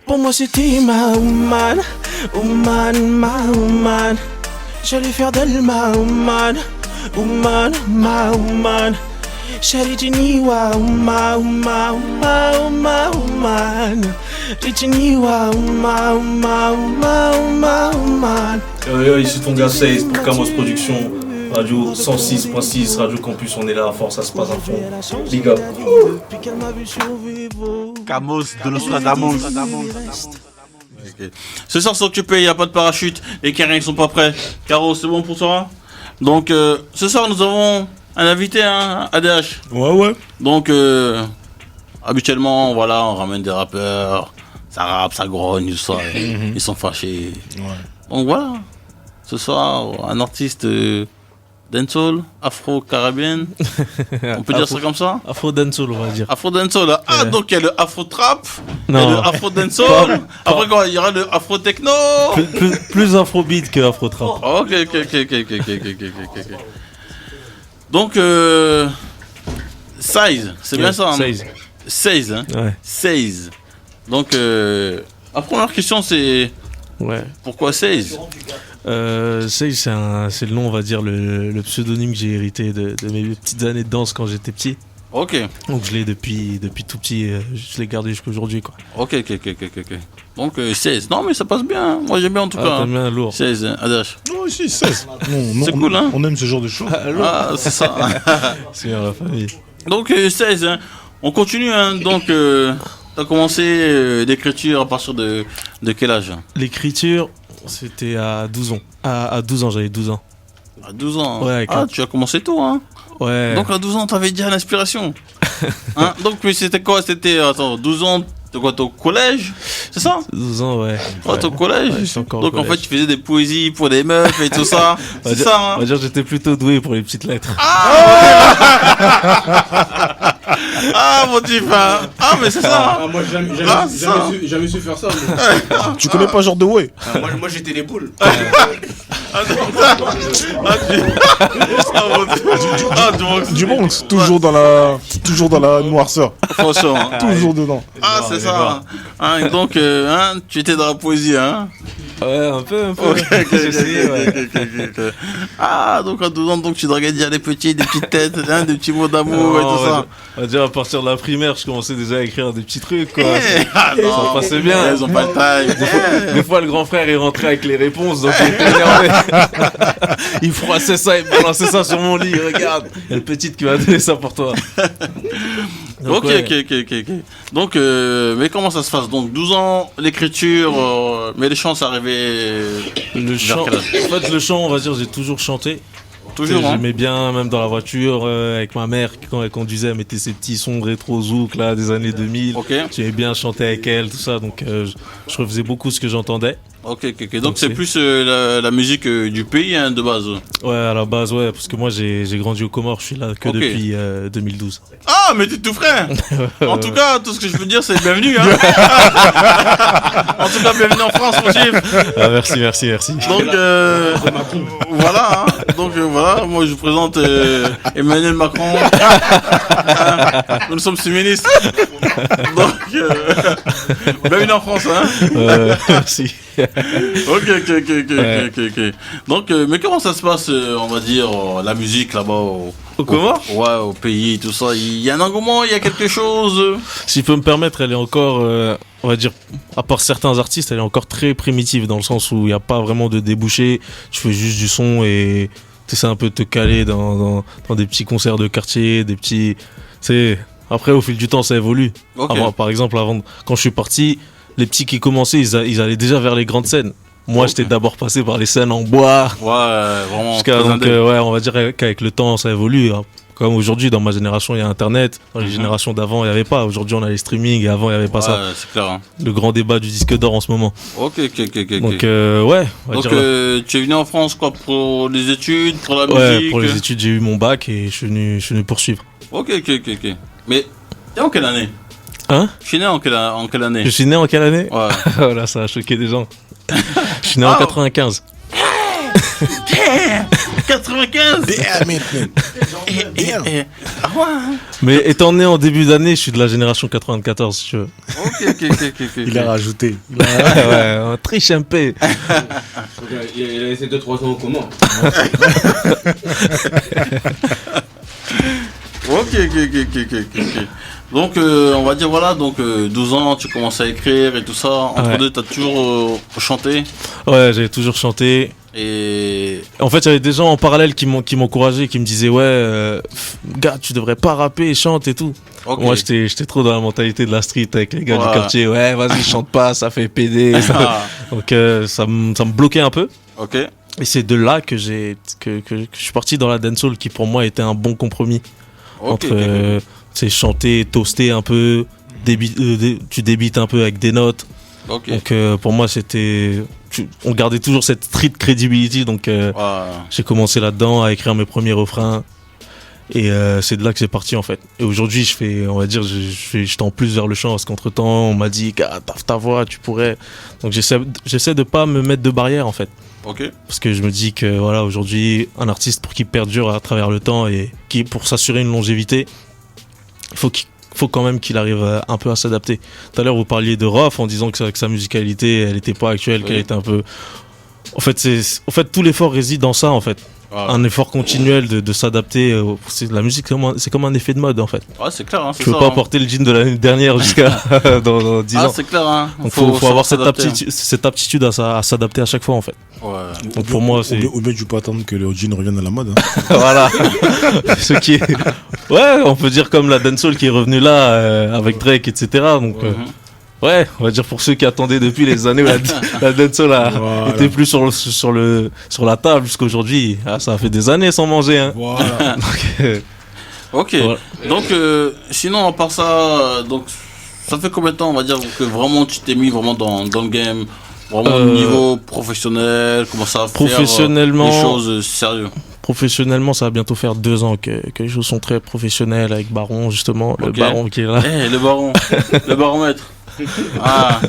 Pour moi c'était ma woman, woman, ma woman. J'allais faire d'elle ma woman, woman, ma woman. Shawty Jiniwa, woman, woman, woman, woman. Jiniwa, woman, woman, woman, woman. Ici ton gars 16 pour Camos Productions, Radio 106.6, Radio Campus, on est là, force, ça se passe à fond. Big up. Camos de los Radamos. Okay. Ce soir c'est occupé, il n'y a pas de parachute, les carrés ne sont pas prêts. Caro, c'est bon pour toi? Donc ce soir nous avons un invité, hein, ADH. Ouais. Donc habituellement, voilà, on ramène des rappeurs, ça rappe, ça grogne, tout ça, ils sont fâchés. Ouais. Donc voilà, ce soir un artiste dancehall, afro-caribéen, on peut dire ça comme ça? Afro dancehall, on va dire. Afro dancehall. Ah, Ouais. donc il y a le afro trap, Non. et le afro dancehall. Après quoi, il y aura le afro techno. Plus afrobeat que afro trap. Ok. Donc 16, c'est bien ça, hein? 16, hein? Ouais. 16. Donc la première question c'est Ouais. pourquoi 16? C'est le nom, on va dire, le pseudonyme que j'ai hérité de mes petites années de danse quand j'étais petit. Ok. Donc je l'ai depuis tout petit, je l'ai gardé jusqu'à aujourd'hui, quoi. Ok. Donc 16. Non mais ça passe bien, hein. Moi j'aime bien en tout cas. T'aimes bien lourd. 16, hein, ADH. Non, si, 16. Non, C'est cool, hein? On aime ce genre de choses. Ah, c'est ça. C'est bien la famille. Donc 16, hein. On continue, hein. Donc t'as commencé l'écriture à partir de quel âge? L'écriture, c'était à 12 ans. À 12 ans, j'avais 12 ans. À 12 ans. Ouais, avec Ah, un- tu as commencé tôt, hein. Ouais. Donc à 12 ans, t'avais déjà l'inspiration. Hein? Donc mais c'était quoi? C'était, attends, 12 ans, t'es quoi, t'es au collège? C'est ça? 12 ans, ouais. Ouais, t'es au collège? Ouais, j'étais encore au Donc en collège. fait, tu faisais des poésies pour des meufs et tout ça. On va C'est dire- ça, On hein? va dire que j'étais plutôt doué pour les petites lettres. Ah, mon type, hein. Ah, mais c'est ça, hein. moi Ah, ça. jamais su faire ça. Tu connais pas genre de way? Moi j'étais les boules. Ah, mon Dieu. Ah, du Bronx. Du Bronx, toujours dans la noirceur. Franchement. Toujours dedans. Ah, c'est ça. Hein, donc, hein, tu étais dans la poésie, hein. Ouais, un peu. Ok. J'ai essayé, ouais. Ah, donc à 12 ans, donc tu draguais déjà des petites têtes, hein, des petits mots d'amour et Non, tout ça. On va dire à partir de la primaire, je commençais déjà à écrire des petits trucs, quoi. Ah non, Ça passait bien. Ils ont pas le time. Des fois, le grand frère, il rentrait avec les réponses, donc il était énervé. Il froissait ça, il balançait ça sur mon lit. Regarde, il y a le petit qui m'a donné ça pour toi. Donc, Ok. ouais. Donc, mais comment ça se passe? Donc 12 ans, l'écriture, mais les chants, ça arrivait Le chant, quel âge? en fait, le chant, on va dire, j'ai toujours chanté. toujours, hein. J'aimais bien, même dans la voiture, avec ma mère, quand elle conduisait, elle mettait ces petits sons de rétro zouk là, des années 2000. Ok. J'aimais bien chanter avec elle, tout ça, donc je refaisais beaucoup ce que j'entendais. Ok. Donc c'est plus la musique du pays, hein, de base. Ouais, à la base, ouais, parce que moi j'ai grandi aux Comores, je suis là que Ok. depuis 2012. Ah, mais t'es tout frais. En tout cas, tout ce que je peux dire, c'est bienvenue, hein. En tout cas, bienvenue en France, mon chiffre. Ah, merci. Donc voilà, hein. Donc voilà, moi je vous présente Emmanuel Macron. Nous sommes féministes. Donc bienvenue en France, hein. Merci. Ok. Donc mais comment ça se passe, on va dire, la musique là-bas Aux Comores ? Ouais, au pays, tout ça. Il y a un engouement, il y a quelque chose. Si je peux me permettre, elle est encore, on va dire, à part certains artistes, elle est encore très primitive dans le sens où il n'y a pas vraiment de débouché. Tu fais juste du son et tu essaies un peu de te caler dans des petits concerts de quartier, des petits. Après, au fil du temps, ça évolue. Ok. Par exemple, quand je suis parti, les petits qui commençaient, ils allaient déjà vers les grandes scènes. Moi, Ok. j'étais d'abord passé par les scènes en bois. Ouais, vraiment. Jusqu'à, très donc, indé. ouais, on va dire qu'avec le temps, ça évolue. Hein. Comme aujourd'hui, dans ma génération, il y a Internet. Dans les générations d'avant, il n'y avait pas. Aujourd'hui, on a les streamings et avant, il n'y avait pas ça. Ouais, c'est clair, hein. Le grand débat du disque d'or en ce moment. Ok. Donc, ouais, on va Donc dire. tu es venu en France quoi, pour les études, pour la Ouais, musique? pour les études, j'ai eu mon bac et je suis venu poursuivre. Ok. Mais t'es en quelle année? Hein? Je suis né en quelle année? Je suis né en quelle année? Ouais. Voilà, ça a choqué des gens. Je suis né en 95. 95. Damn it, man. Damn. Ah ouais. Hein. Mais étant né en début d'année, je suis de la génération 94, si tu veux. Ok. Il a rajouté. Ouais, on triche un peu. Il a laissé 2-3 ans au commun. Ok. Donc, on va dire, voilà, donc 12 ans, tu commences à écrire et tout ça. Entre deux, t'as toujours chanté. Ouais, j'avais toujours chanté. Et. En fait, il y avait des gens en parallèle qui m'encourageaient, qui me disaient, ouais, gars, tu devrais pas rapper, chante et tout. Ok. Moi, j'étais trop dans la mentalité de la street avec les gars Ouais. du quartier. Ouais, vas-y, chante pas, ça fait PD. Ah, Donc, ça me bloquait un peu. ok. Et c'est de là que je suis parti dans la dancehall, qui pour moi était un bon compromis. Ok. Entre c'est chanter, toaster un peu, tu débites un peu avec des notes. Ok. Donc pour moi c'était on gardait toujours cette street credibility, donc Ouais. j'ai commencé là-dedans à écrire mes premiers refrains et c'est de là que c'est parti en fait. Et aujourd'hui je fais, on va dire, je tends plus vers le chant parce qu'entre-temps on m'a dit gars, ta voix, tu pourrais. Donc j'essaie de pas me mettre de barrière en fait. Ok. Parce que je me dis que voilà, aujourd'hui, un artiste pour qu'il perdure à travers le temps et qui pour s'assurer une longévité, il faut quand même qu'il arrive un peu à s'adapter. Tout à l'heure, vous parliez de Rof en disant que sa musicalité, elle n'était pas actuelle, Oui. qu'elle était un peu. En fait, tout l'effort réside dans ça, en fait. Ouais. Un effort continuel de s'adapter. La musique, c'est comme un effet de mode, en fait. Ouais, c'est clair, hein, c'est Tu peux ça. pas hein. porter le jean de l'année dernière jusqu'à dans 10 Ah, ans. c'est clair, hein. Donc faut avoir cette s'adapter, aptitude à s'adapter à chaque fois, en fait. hein. Ouais. Donc pour moi, c'est. Ou bien tu peux attendre que le jean revienne à la mode. Hein. Voilà. Ce qui est. Ouais, on peut dire comme la dancehall qui est revenue là avec Drake, etc. Donc, Mhm. ouais, on va dire pour ceux qui attendaient depuis les années où la dancehall Voilà. était plus sur la table jusqu'à aujourd'hui. Ah, ça a fait des années sans manger. Hein. Voilà. Donc, Ok. voilà. Donc, sinon, à part ça, donc, ça fait combien de temps, on va dire, que vraiment tu t'es mis vraiment dans le game, vraiment au niveau professionnel, commencer à faire Professionnellement- des choses sérieuses. Professionnellement, ça va bientôt faire 2 ans que les choses sont très professionnelles avec Baron, justement. Le Ok. Baron qui est là. Eh, le baron, le baromètre. Ah,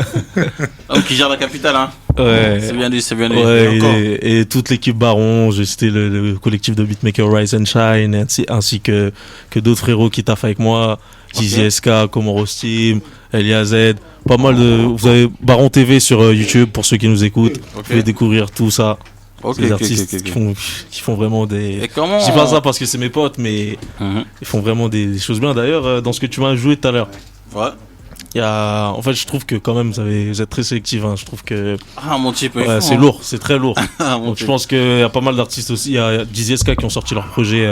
donc qui gère la capitale, hein. Ouais. C'est bien lui, c'est bien lui. Ouais, Et encore. et toute l'équipe Baron, c'était le collectif de beatmakers Rise and Shine, ainsi que d'autres frérots qui taffent avec moi, Dizzy SK, Comoros Team, Elia Z, pas mal de. Vous avez Baron TV sur YouTube pour ceux qui nous écoutent. Vous Ok. pouvez découvrir tout ça. Ok, Des ok, artistes ok, ok. qui font vraiment des. Et comment Je dis pas ça parce que c'est mes potes, mais Mhm. ils font vraiment des choses bien. D'ailleurs, dans ce que tu m'as joué tout à l'heure, Ouais. en fait, je trouve que quand même vous êtes très sélectif. Hein. Je trouve que Ah, mon type. ouais, c'est lourd, c'est très lourd. Ah, mon Donc je type. pense qu'il y a pas mal d'artistes aussi. Il y a Dizzy SK qui ont sorti leur projet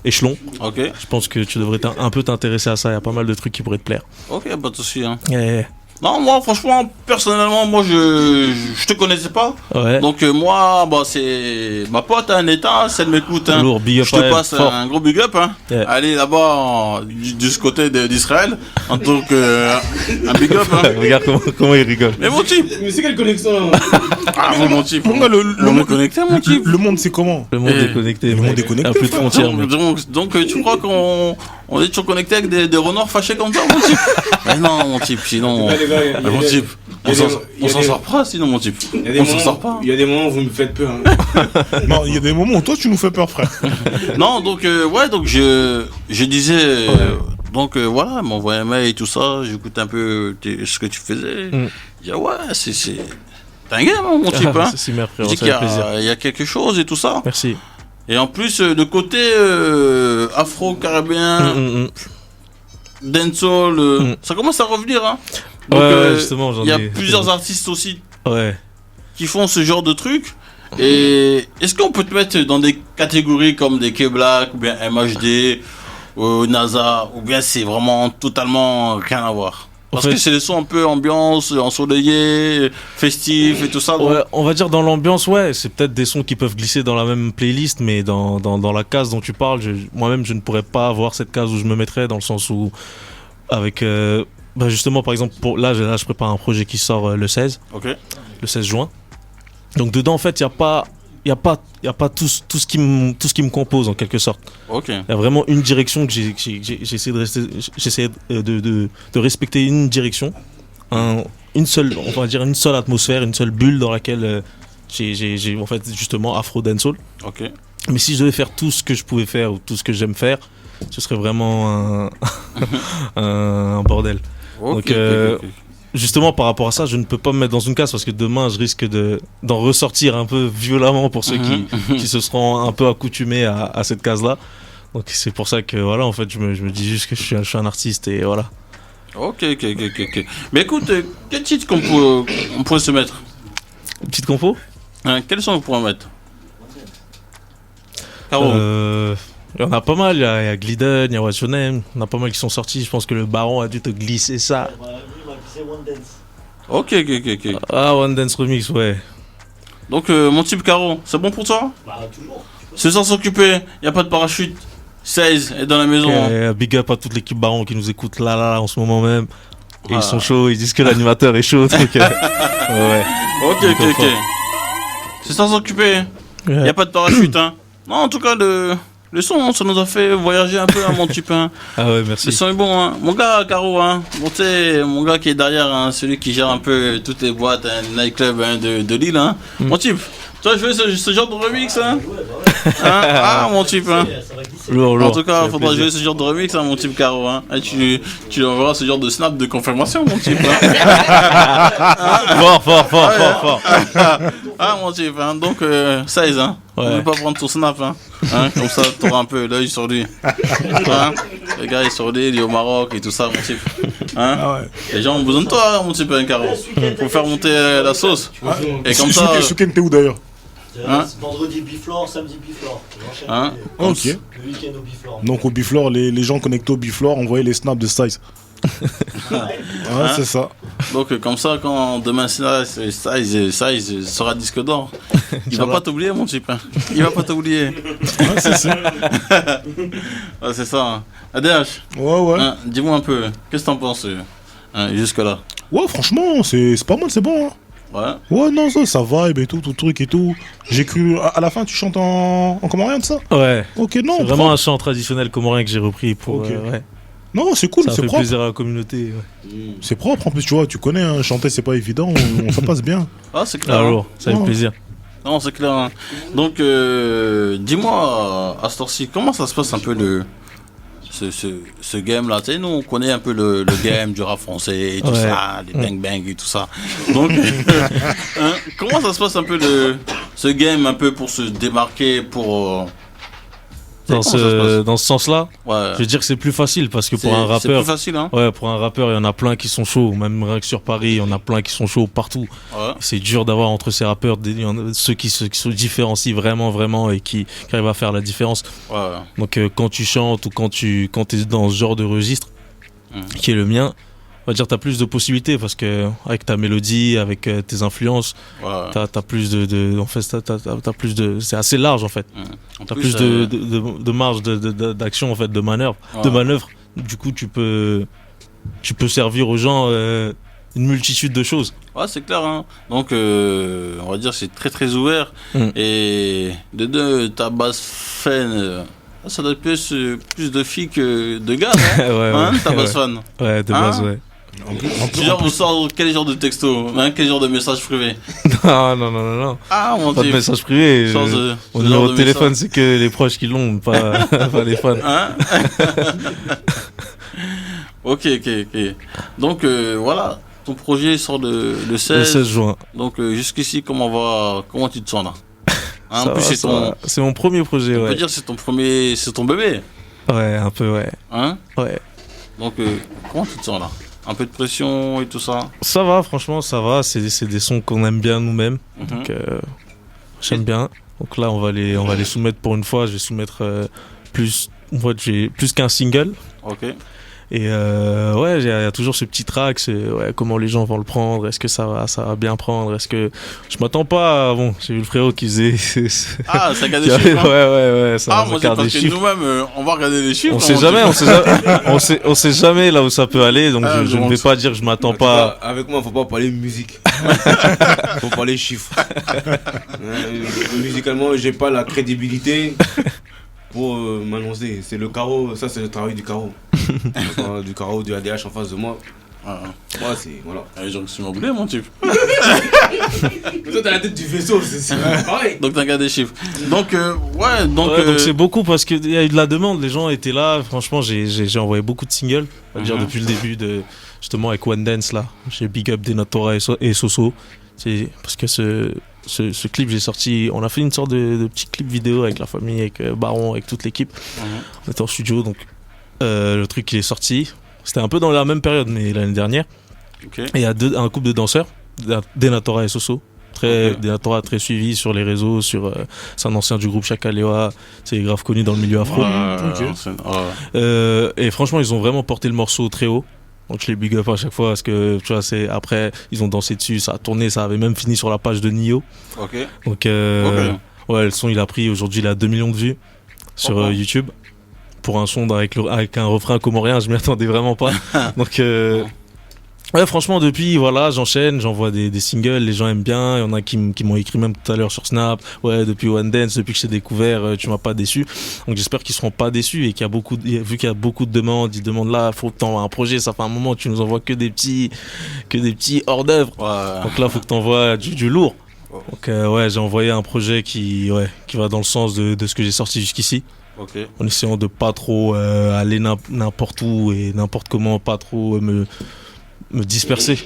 Échelon. Ok, Je pense que tu devrais un peu t'intéresser à ça. Il y a pas mal de trucs qui pourraient te plaire. ok, pas de soucis, hein. Ouais. Non, moi, franchement, personnellement, moi, je te connaissais pas. Ouais. Donc, moi, bah, c'est ma pote, hein, Neta, si elle m'écoute, hein. Lourd, big up Je à te elle, passe fort. un gros big up, hein. Yeah. Allez là-bas, de ce côté d'Israël, en tant que un big up, hein. Regarde comment il rigole. Mais mon type, Mais c'est quelle connexion ah, mon type, Mon gars, le on est monde, connecté, mon type. le monde, c'est comment? Le monde Eh, est connecté. le mec. monde est connecté, Il y a plus de frontières. mec. Donc, tu crois qu'on est toujours connecté avec des renards fâchés comme ça, mon type? Mais non, mon type, sinon, Là, les gars, il y a mon des- type, il y a on des- s'en sort pas, sinon, mon type. il y a des On s'en moments- sort pas. Il y a des moments où vous me faites peur. Hein. Non, il y a des moments où toi, tu nous fais peur, frère. Non, donc ouais, donc je disais, donc voilà, elle m'a envoyé un mail et tout ça, j'écoutais un peu ce que tu faisais. Mm. Je dis ah ouais, c'est t'es un gars, hein, mon type, hein. C'est super, Je frérot. dis Ça qu'il y fait plaisir. il y a quelque chose et tout ça. Merci. Et en plus, le côté afro-caribéen, dancehall, ça commence à revenir, hein. Donc, Ouais, justement, j'en il y a ai- plusieurs artistes aussi Ouais. qui font ce genre de trucs. Et est-ce qu'on peut te mettre dans des catégories comme des K-Black ou bien MHD ou NASA ou bien c'est vraiment totalement rien à voir? Parce En fait- que c'est des sons un peu ambiance, ensoleillé, festif et tout ça. donc- Ouais, on va dire dans l'ambiance, ouais, c'est peut-être des sons qui peuvent glisser dans la même playlist, mais dans la case dont tu parles, moi-même, je ne pourrais pas avoir cette case où je me mettrais, dans le sens où, avec, bah justement, par exemple, là, je prépare un projet qui sort le 16 juin. Donc dedans, en fait, il y a pas tout ce qui me compose, en quelque sorte. Ok. Il y a vraiment une direction que j'essaie de respecter une direction, une seule, on va dire une seule atmosphère, une seule bulle dans laquelle j'ai en fait justement Afro Dancehall. Ok. Mais si je devais faire tout ce que je pouvais faire ou tout ce que j'aime faire, ce serait vraiment un bordel. Ok, Donc, justement, par rapport à ça, je ne peux pas me mettre dans une case parce que demain, je risque d'en ressortir un peu violemment pour ceux qui se seront un peu accoutumés à cette case-là. Donc, c'est pour ça que, voilà, en fait, je me dis juste que je suis un artiste et voilà. Ok. Mais écoute, quel titre on pourrait se mettre? Une petite compo? Hein, quel son on pourrait mettre? Caro. Il y en a pas mal, il y a Glidden, il y a What's Your Name, il y en a pas mal qui sont sortis, je pense que le Baron a dû te glisser ça. Ok. Ah, One Dance Remix, ouais. Donc, mon type Caro, c'est bon pour toi? Bah, toujours. C'est sans s'occuper, y a pas de parachute. 16 est dans la maison. Big up à toute l'équipe Baron qui nous écoute là en ce moment même. Et Ah. ils sont chauds, ils disent que l'animateur est chaud. Donc, ouais. Ok. C'est sans s'occuper, y a pas de parachute, hein. Non, en tout cas, le son, ça nous a fait voyager un peu, hein, mon type, hein. Ah ouais, Le merci. son est bon, hein. Mon gars, Caro, hein. Bon, tu sais, mon gars qui est derrière, hein, celui qui gère un peu toutes les boîtes, hein, nightclub hein, de Lille, hein. Mon type, toi, je veux ce genre de remix, hein. Ah, mon type, hein. Lourd. En tout cas, ça fait faudra plaisir. jouer ce genre de remix, hein, mon type Caro, hein. Et tu lui enverras ce genre de snap de confirmation, mon type, hein. Fort. Ah, mon type, hein. Donc, 16, hein. Ouais. Ne pas prendre ton snap, hein. Comme ça, t'auras un peu l'œil sur lui. Hein. Le gars est sur l'île, il est au Maroc et tout ça, mon type. Hein. Ah ouais. Les gens ont besoin de toi, hein, mon type, hein, Caro. Pour faire monter la sauce. Et comme ça. Ce week-end, t'es où d'ailleurs? Hein? Vendredi Biflore, samedi Biflore. J'enchaîne Hein? Ok. le week-end au Biflore. Donc au Biflore, les gens connectés au Biflore envoyaient les snaps de Size. Ouais, c'est ça. Donc, comme ça, quand demain Size sera disque d'or, il va pas t'oublier, mon type. Hein. Il va pas t'oublier. Ouais, c'est ça. Ouais, c'est ça. Hein. ADH, Ouais. hein, dis-moi un peu, qu'est-ce que t'en penses jusque-là? Ouais, franchement, c'est pas mal, c'est bon. Hein. Ouais. Ouais, non, ça vibe et tout truc et tout. J'ai cru. À la fin, tu chantes en comorien de ça? Ouais. Ok, non. C'est vraiment un chant traditionnel comorien que j'ai repris pour. Ok. Ouais. Non, c'est cool, Ça c'est fait propre. plaisir à la communauté. Ouais. C'est propre en plus, tu vois, tu connais, hein, chanter c'est pas évident, ça passe bien. Ah, c'est clair. Ah, hein. lourd, ça fait Ouais. plaisir. Non, c'est clair. Hein. Donc, dis-moi, à cette heure-ci, comment ça se passe un peu ce game-là? Tu sais, nous, on connaît un peu le game du rap français et tout Ouais. ça, les bang-bang et tout ça. Donc, hein, comment ça se passe un peu ce game un peu pour se démarquer, pour... Dans comment ça se passe? dans ce sens-là, Ouais. je veux dire que c'est plus facile parce que pour C'est- un C'est rappeur. plus facile, hein? Ouais, pour un rappeur, il y en a plein qui sont chauds. Même rien que sur Paris, il y en a plein qui sont chauds partout. Ouais. C'est dur d'avoir entre ces rappeurs ceux qui se différencient vraiment et qui arrivent à faire la différence. Ouais. Donc quand tu chantes ou quand t'es dans ce genre de registre, qui est le mien, on va dire t'as plus de possibilités parce que avec ta mélodie, avec tes influences, Ouais. t'as plus en fait, t'as plus de, c'est assez large en fait. En T'as plus de marge d'action en fait, de manœuvre. Du coup, tu peux servir aux gens une multitude de choses. Ouais, c'est clair. Hein. Donc, on va dire que c'est très très ouvert. Et de deux, ta basse fan, ça doit être plus de filles que de gars, non? Ouais, Hein, ouais, ta basse ouais. fan. Ouais, de Hein? base, ouais. Genre, vous sort quel genre de texto, hein, quel genre de message privé? Non. Ah, mon Pas de Dieu. message privé. Genre Mon ce numéro genre de de téléphone, message. c'est que les proches qui l'ont, pas les fans. Hein? Ok. Donc, voilà. Ton projet sort le Le 16. 16 juin. Donc, jusqu'ici, comment tu te sens là? Hein, en Ça plus, va, c'est ça ton. va. C'est mon premier projet, On peut ouais. dire que c'est ton bébé. Ouais, un peu, ouais. Hein? Ouais. Donc, comment tu te sens là? Un peu de pression et tout ça? Ça va, franchement, ça va. C'est des sons qu'on aime bien nous-mêmes. Mhm. Donc, j'aime bien. Donc là, on va les soumettre pour une fois. Je vais soumettre plus qu'un single. Ok. Et ouais, il y a toujours ce petit track, comment les gens vont le prendre, est-ce que ça va bien prendre, est-ce que... Je m'attends pas à... Bon, j'ai vu le frérot qui faisait... Ah, ça regarde qui les avait- chiffres. Hein? ouais, ça Ah, moi, c'est regarde parce des que chiffres. nous-mêmes, on va regarder les chiffres. On sait hein, jamais, on sait jamais là où ça peut aller, donc Ah, je ne vais pas dire que je m'attends En tout pas... cas, avec moi, faut pas parler musique. Faut parler chiffres. Musicalement, j'ai pas la crédibilité pour m'annoncer. C'est le carreau, ça c'est le travail du carreau. Du carreau, du ADH en face de moi. Moi, c'est. Voilà. Les gens qui sont oubliés, mon type. Mais toi, t'as la tête du vaisseau, c'est pareil. Donc, t'as qu'à des chiffres. Donc, donc c'est beaucoup parce qu'il y a eu de la demande, les gens étaient là. Franchement, j'ai envoyé beaucoup de singles, on va dire depuis le début, justement avec One Dance là. J'ai Big Up Denatora et Soso. C'est parce que ce clip, j'ai sorti. On a fait une sorte de petit clip vidéo avec la famille, avec Baron, avec toute l'équipe. On était en studio, donc le truc qui est sorti. C'était un peu dans la même période, mais l'année dernière. Okay. Et il y a un couple de danseurs, Denatora et Soso. Denatora très suivi sur les réseaux, c'est un ancien du groupe Chakalewa, c'est grave connu dans le milieu afro. Et franchement, ils ont vraiment porté le morceau très haut. Donc je les big up à chaque fois parce que tu vois, après ils ont dansé dessus, ça a tourné, ça avait même fini sur la page de Nio. Donc ouais, le son il a pris, aujourd'hui il a 2 millions de vues sur YouTube. Pour un son avec un refrain comorien, je m'y attendais vraiment pas. Donc ouais, franchement, depuis, voilà, j'enchaîne, j'envoie des singles, les gens aiment bien. Il y en a qui m'ont écrit même tout à l'heure sur Snap. Ouais, depuis One Dance, depuis que je t'ai découvert, tu m'as pas déçu. Donc j'espère qu'ils seront pas déçus et vu qu'il y a beaucoup de demandes, ils demandent là, faut que t'envoies un projet. Ça fait un moment, tu nous envoies que des petits hors d'œuvre. Donc là, faut que t'envoies du lourd. Donc ouais, j'ai envoyé un projet qui va dans le sens de ce que j'ai sorti jusqu'ici. En essayant de pas trop aller n'importe où et n'importe comment, pas trop me disperser.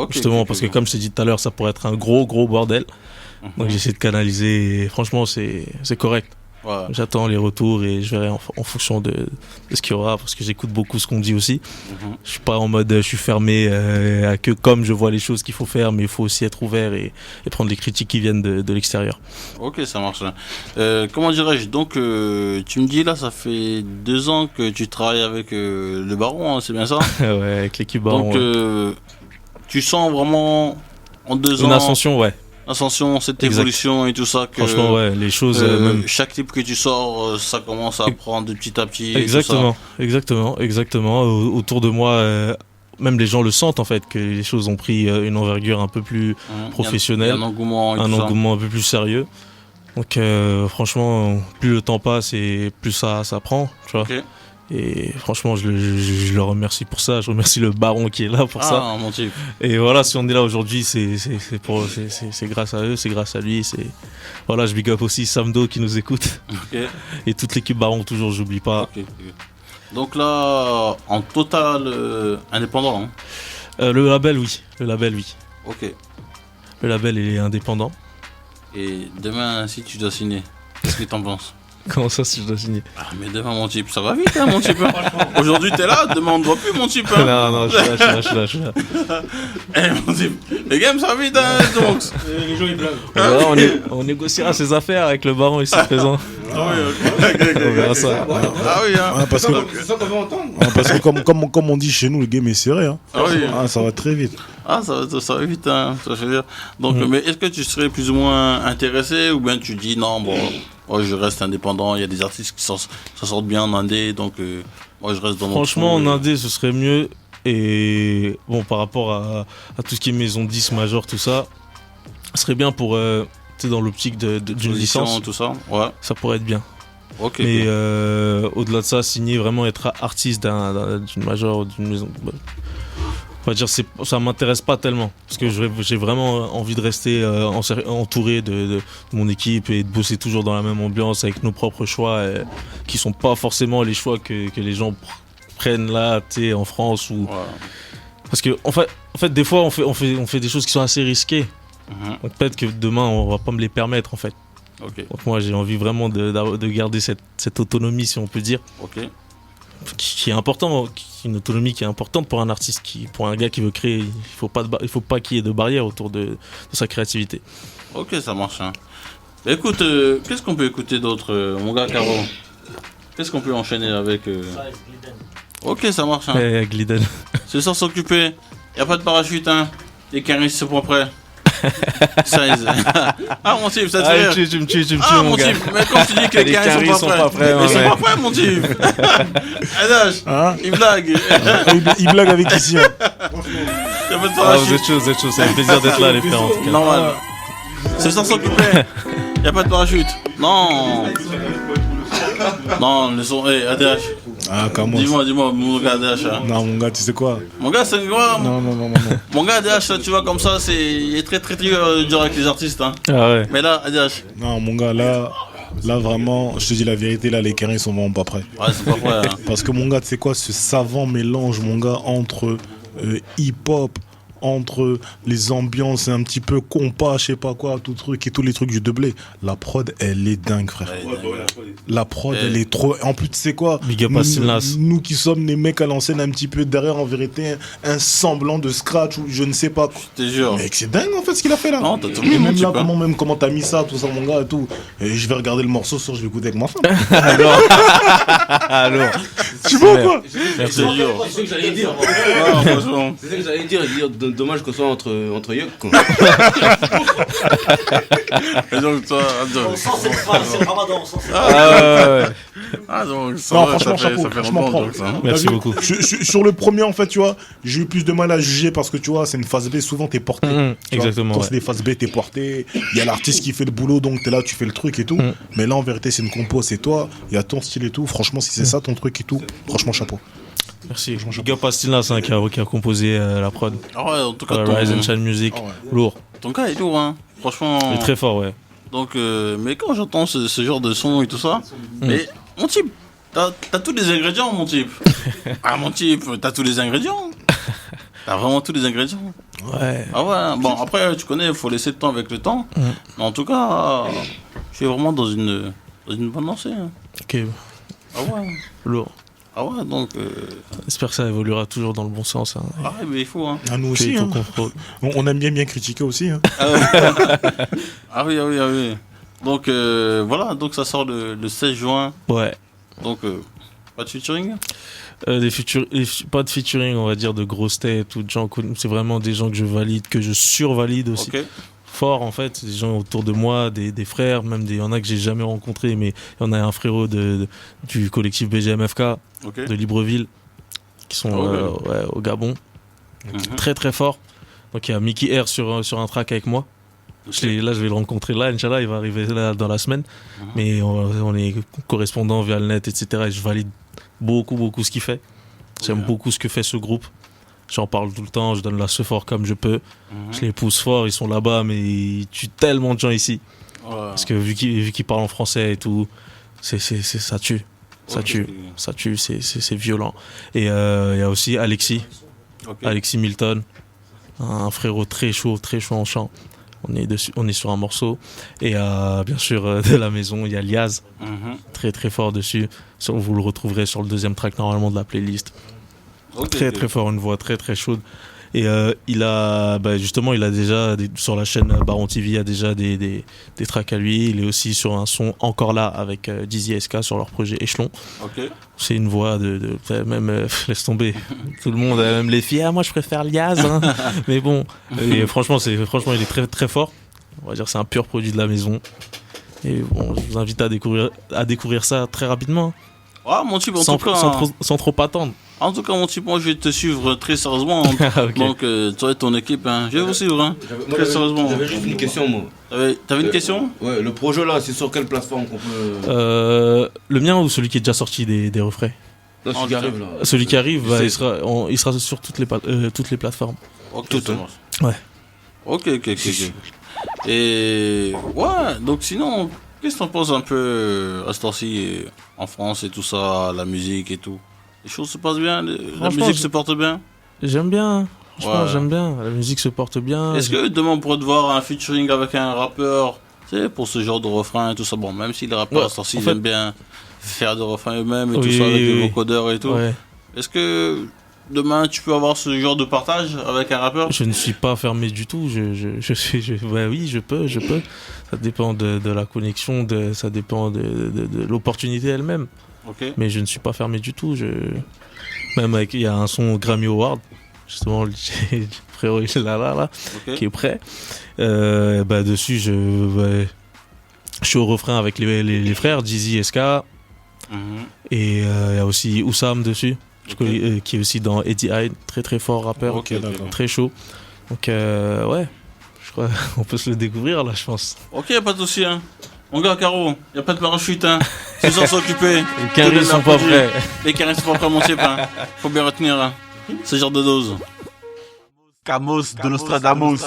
Justement, parce que comme je t'ai dit tout à l'heure, ça pourrait être un gros bordel. Donc j'essaie de canaliser et franchement, c'est correct. J'attends les retours et je verrai en fonction de ce qu'il y aura, parce que j'écoute beaucoup ce qu'on me dit aussi. Je suis pas en mode je suis fermé à que comme je vois les choses qu'il faut faire, mais il faut aussi être ouvert et prendre les critiques qui viennent de l'extérieur. Ok, ça marche. Comment dirais-je, donc tu me dis là, ça fait 2 ans que tu travailles avec le Baron, hein, c'est bien ça? Ouais, avec l'équipe Baron. Donc tu sens vraiment en 2 ans une ascension, cette évolution et tout ça, que franchement ouais, les choses chaque clip que tu sors, ça commence à prendre de petit à petit. Exactement. Autour de moi, même les gens le sentent en fait, que les choses ont pris une envergure un peu plus professionnelle, un engouement un peu plus sérieux. Donc franchement, plus le temps passe et plus ça prend, tu vois. Et franchement, je le remercie pour ça. Je remercie le Baron qui est là pour ça. Mon type. Et voilà, si on est là aujourd'hui, c'est grâce à eux, c'est grâce à lui. Voilà, je big up aussi Samdo qui nous écoute. Et toute l'équipe Baron, toujours, j'oublie pas. Donc là, en total indépendant. Le label, oui. Ok. Le label est indépendant. Et demain, si tu dois signer, qu'est-ce que t'en penses? Comment ça, si je dois signer? Mais demain, mon type, ça va vite, hein, mon type. Aujourd'hui, t'es là, demain, on ne voit plus, mon type. Non, je suis là. Mon type, les games, ça va vite, hein, donc. Les gens, ils blaguent. On négociera ses affaires avec le Baron ici présent. Ah oui, ok. On verra ça. Ah oui, hein. Parce que, C'est ça qu'on va entendre. parce que comme on dit chez nous, le game est serré. Hein. Ah oui. Ça va très vite. Ça va vite, hein, ça je veux dire. Donc, mais est-ce que tu serais plus ou moins intéressé, ou bien tu dis non, bon, moi je reste indépendant, il y a des artistes qui sortent bien en indé, donc moi je reste dans mon Franchement, en indé, ce serait mieux. Et bon, par rapport à tout ce qui est maison 10, major, tout ça, ce serait bien pour, dans l'optique d'une licence, tout ça, ouais. Ça pourrait être bien. Ok. Mais au-delà de ça, signer, vraiment être artiste d'une major ou d'une maison. On va dire, ça m'intéresse pas tellement, parce que j'ai vraiment envie de rester entouré de mon équipe et de bosser toujours dans la même ambiance avec nos propres choix, qui sont pas forcément les choix que les gens prennent là, tu sais, en France ou. Parce que en fait, des fois, on fait des choses qui sont assez risquées. Donc peut-être que demain, on va pas me les permettre en fait. Donc moi, j'ai envie vraiment de garder cette autonomie, si on peut dire. Qui est important, une autonomie qui est importante pour un artiste, pour un gars qui veut créer. Il faut pas qu'il y ait de barrières autour de sa créativité. Ok, ça marche. Hein. Écoute, qu'est-ce qu'on peut écouter d'autre, mon gars Caro? Qu'est-ce qu'on peut enchaîner avec Ok, ça marche. Hein. Gliden. C'est sans s'occuper. Y a pas de parachute, hein. Les caristes sont pas prêts. Ah mon type, ça te fait rire. Tu me tues, mon type. Mais quand tu dis que les caristes sont pas prêts, ils sont pas prêts, mon type. Adage, il blague. Il blague avec ici. Y a pas de parachute. Vous êtes chaud, c'est un plaisir d'être là, les frères, en tout cas. Normal. C'est sans s'occuper. Y a pas de parachute. Non. Non, le son. ADH. Ah, comment? Dis-moi, mon gars ADH. Hein. Non, mon gars, tu sais quoi? Mon gars, c'est quoi? Non. Mon gars ADH, tu vois, comme ça, il est très dur avec les artistes. Hein. Ah ouais. Mais là, ADH. Non, mon gars, là, vraiment, je te dis la vérité, là, les Kérins sont vraiment pas prêts. Ouais, c'est pas vrai. Hein. Parce que mon gars, tu sais quoi, ce savant mélange, mon gars, entre hip-hop, entre les ambiances et un petit peu compas, je sais pas quoi, tout truc et tous les trucs du Deblé. La prod, elle est dingue, frère. La prod, elle est trop. En plus, tu sais quoi, Big up à Stilnas. nous qui sommes les mecs à l'ancienne, un petit peu derrière, en vérité, un semblant de scratch ou je ne sais pas quoi. Je te jure. Mec, c'est dingue en fait ce qu'il a fait là. Non, t'as tout Et même là, pas. comment t'as mis ça, tout ça, mon gars et tout. Et je vais regarder le morceau, je vais écouter avec ma femme. Alors. Tu vois quoi? Je te jure. C'est ce que j'allais dire. Non, franchement. C'est ce que j'allais dire. Dommage qu'on soit entre yeux. Et donc, toi, On sent cette phrase, c'est le ramadan, on sent cette Ah, donc, ça, Non, va, franchement, ça fait chapeau, franchement, longtemps, prends. donc, ça, hein. Merci T'as vu, beaucoup. Sur le premier, en fait, tu vois, j'ai eu plus de mal à juger parce que tu vois, c'est une phase B, souvent t'es porté. Tu vois. Exactement. Quand Ouais. c'est des phases B, t'es porté. Il y a l'artiste qui fait le boulot, donc t'es là, tu fais le truc et tout. Mais là, en vérité, c'est une compo, c'est toi, il y a ton style et tout. Franchement, si c'est ça ton truc et tout, franchement, chapeau. Merci. Big up à Stilnas, hein, qui a composé la prod. Ah ouais, en tout cas, Rise and Shine Music. Lourd. ton gars est lourd, hein. Franchement. Il est très fort, ouais. Donc, mais quand j'entends ce genre de son et tout ça, mais mon type, t'as tous les ingrédients, mon type. Ah, mon type, t'as tous les ingrédients. T'as vraiment tous les ingrédients. Ouais. Ah ouais, bon, après, tu connais, il faut laisser le temps avec le temps. Mais en tout cas, je suis vraiment dans une bonne lancée. Hein. Ok. Ah ouais. Lourd. Ah ouais, donc. J'espère que ça évoluera toujours dans le bon sens. Hein. Ah ouais, mais il faut. Hein. Ah, nous Que aussi, ton hein. contrôle. On aime bien critiquer aussi. Hein. Ah oui. Donc voilà, donc ça sort le 16 juin. Ouais. Donc pas de featuring. Pas de featuring, on va dire, de grosses têtes ou de gens connus. C'est vraiment des gens que je valide, que je survalide aussi. Ok. Fort, en fait. Des gens autour de moi, des frères, même il y en a que j'ai jamais rencontrés, mais il y en a un frérot du collectif BGMFK Ok. de Libreville qui sont ouais, au Gabon. Très très fort. Donc il y a Mickey R sur un track avec moi. Là, je vais le rencontrer là, Inch'Allah, il va arriver là dans la semaine. Mais on est correspondants via le net, etc. Et je valide beaucoup ce qu'il fait. J'aime beaucoup ce que fait ce groupe. J'en parle tout le temps, je donne la fort comme je peux. Je les pousse fort, ils sont là-bas, mais ils tuent tellement de gens ici. Ouais. Parce que vu qu'ils parlent en français et tout, ça tue. Ça tue, c'est violent. Et il y a aussi Alexis, Alexis Milton, un frérot très chaud en chant. On est sur un morceau. Et bien sûr, de la maison, il y a Liaz, très très fort dessus. Vous le retrouverez sur le deuxième track normalement de la playlist. Très fort, une voix très très chaude. Et il a déjà sur la chaîne Baron TV, il y a déjà des tracks à lui. Il est aussi sur un son encore là avec Dizzy SK sur leur projet Échelon. C'est une voix même laisse tomber. Tout le monde, même les filles, moi je préfère Liaz. Hein. Mais bon, et franchement il est très très fort. On va dire c'est un pur produit de la maison. Et bon, je vous invite à découvrir ça très rapidement. Ah, mon type, sans trop attendre. En tout cas, mon type, moi je vais te suivre très sérieusement. Okay. Donc, toi et ton équipe, hein, je vais vous suivre. Hein, très sérieusement. J'avais juste une question, moi. T'avais une question? Ouais, le projet là, c'est sur quelle plateforme qu'on peut. Le mien ou celui qui est déjà sorti des refrains? Non, celui qui arrive là. Celui qui arrive, il sera sur toutes les plateformes. Ok, Toutes, ça hein. marche. Ouais. Ok. Et ouais, donc sinon, qu'est-ce que t'en penses un peu à ce temps-ci en France et tout ça, la musique et tout? Les choses se passent bien, la musique se porte bien? J'aime bien. Franchement, Ouais. j'aime bien. La musique se porte bien. Est-ce que demain on pourrait te voir un featuring avec un rappeur, tu sais, pour ce genre de refrain et tout ça? Bon, même si les rappeurs Ouais, à ce temps-ci en fait- aiment bien faire des refrains eux-mêmes et Oui, tout ça avec oui, les oui. vocodeurs et tout. Ouais. Est-ce que demain tu peux avoir ce genre de partage avec un rappeur? Je ne suis pas fermé du tout. Ouais, oui, je peux. Ça dépend de la connexion, ça dépend de l'opportunité elle-même. Ok. Mais je ne suis pas fermé du tout. Même il y a un son Grammy Award, justement, le frérot il est là, Ok. qui est prêt. Dessus, je suis au refrain avec les frères, Dizzy et SK. Mhm. Et il y a aussi Oussam dessus, Ok. qui est aussi dans Eddie Hyde, très très fort rappeur, Ok, d'accord. très chaud. Donc ouais, je crois qu'on peut se le découvrir là, je pense. Ok, pas de souci. Hein. Mon gars, Caro, y a pas de parachute, hein. Ce soir, s'occuper. Les carrés sont pas prêts. Les carrés sont pas prêts, mon chef, hein. Faut bien retenir, hein. Ce genre de dose. Camos de Nostradamus.